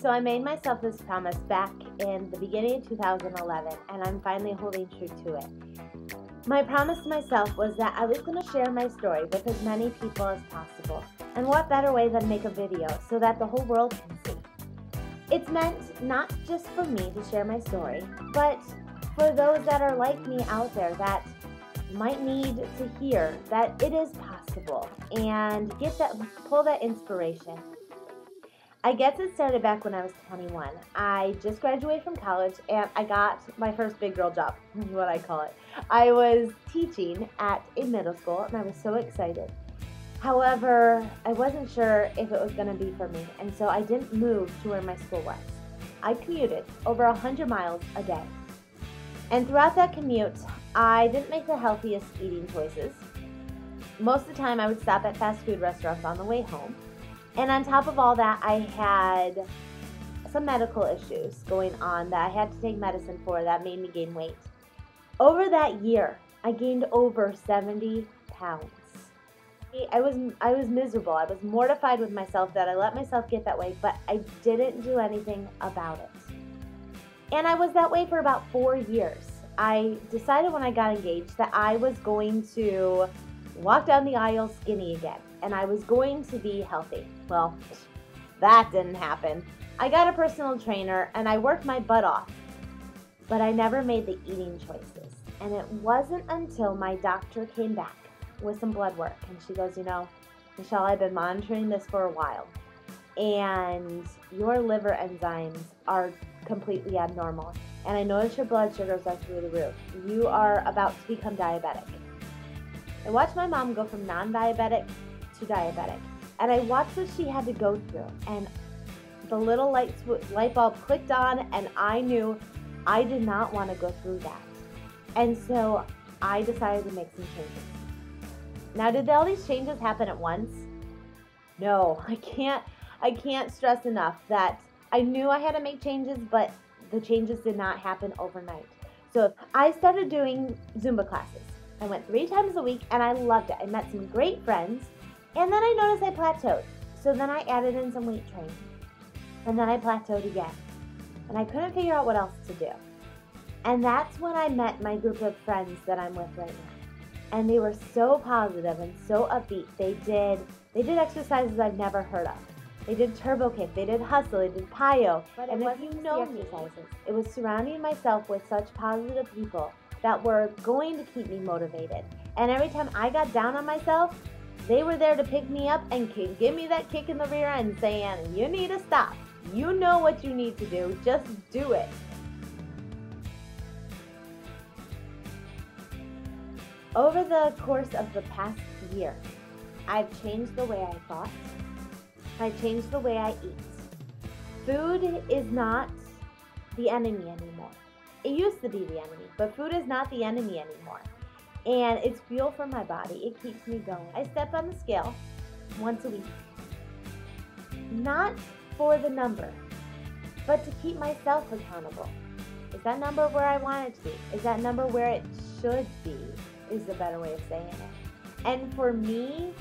So I made myself this promise back in the beginning of 2011, and I'm finally holding true to it. My promise to myself was that I was going to share my story with as many people as possible. And what better way than make a video so that the whole world can see? It's meant not just for me to share my story, but for those that are like me out there that might need to hear that it is possible and pull that inspiration. I guess it started back when I was 21. I just graduated from college and I got my first big girl job, is what I call it. I was teaching at a middle school and I was so excited. However, I wasn't sure if it was going to be for me, and so I didn't move to where my school was. I commuted over 100 miles a day. And throughout that commute, I didn't make the healthiest eating choices. Most of the time I would stop at fast food restaurants on the way home. And on top of all that, I had some medical issues going on that I had to take medicine for that made me gain weight. Over that year, I gained over 70 pounds. I was miserable. I was mortified with myself that I let myself get that way, but I didn't do anything about it. And I was that way for about 4 years. I decided when I got engaged that I was going to walk down the aisle skinny again, and I was going to be healthy. Well, that didn't happen. I got a personal trainer and I worked my butt off, but I never made the eating choices. And it wasn't until my doctor came back with some blood work and she goes, you know, Michelle, I've been monitoring this for a while and your liver enzymes are completely abnormal, and I noticed your blood sugars are through the roof. You are about to become diabetic. I watched my mom go from non-diabetic to diabetic, and I watched what she had to go through, and the little light bulb clicked on, and I knew I did not want to go through that. And so I decided to make some changes. Now, did all these changes happen at once? No, I can't stress enough that I knew I had to make changes, but the changes did not happen overnight. So I started doing Zumba classes. I went 3 times a week and I loved it. I met some great friends, and then I noticed I plateaued. So then I added in some weight training, and then I plateaued again. And I couldn't figure out what else to do. And that's when I met my group of friends that I'm with right now. And they were so positive and so upbeat. They did exercises I've never heard of. They did turbo kick, they did hustle, they did plyo. And if you know me, it was surrounding myself with such positive people that were going to keep me motivated. And every time I got down on myself, they were there to pick me up and give me that kick in the rear end saying, you need to stop. You know what you need to do, just do it. Over the course of the past year, I've changed the way I thought. I changed the way I eat. Food is not the enemy anymore. It used to be the enemy, but food is not the enemy anymore. And it's fuel for my body. It keeps me going. I step on the scale once a week. Not for the number, but to keep myself accountable. Is that number where I want it to be? Is that number where it should be, is the better way of saying it. And for me,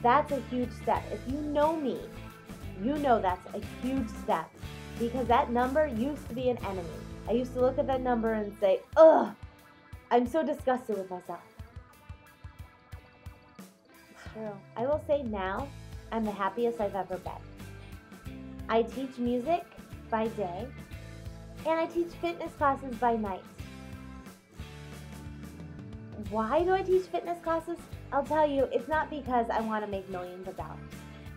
that's a huge step. If you know me, you know that's a huge step, because that number used to be an enemy. I used to look at that number and say, ugh, I'm so disgusted with myself. It's true. I will say now, I'm the happiest I've ever been. I teach music by day, and I teach fitness classes by night. Why do I teach fitness classes? I'll tell you, it's not because I want to make millions of dollars.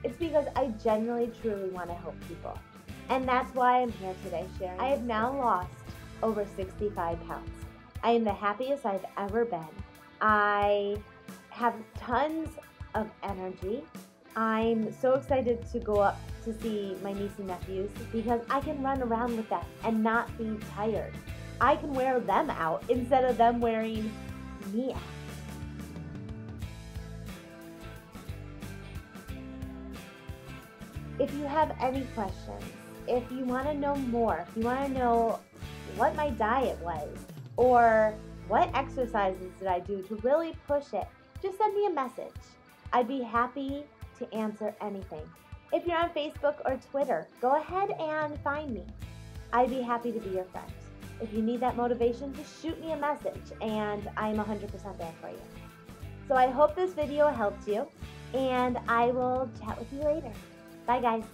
It's because I genuinely, truly want to help people. And that's why I'm here today sharing. I have now lost over 65 pounds. I am the happiest I've ever been. I have tons of energy. I'm so excited to go up to see my niece and nephews because I can run around with them and not be tired. I can wear them out instead of them wearing me out. If you have any questions, if you want to know more, if you want to know what my diet was or what exercises did I do to really push it, just send me a message. I'd be happy to answer anything. If you're on Facebook or Twitter, go ahead and find me. I'd be happy to be your friend. If you need that motivation, just shoot me a message and I'm 100% there for you. So I hope this video helped you, and I will chat with you later. Bye guys.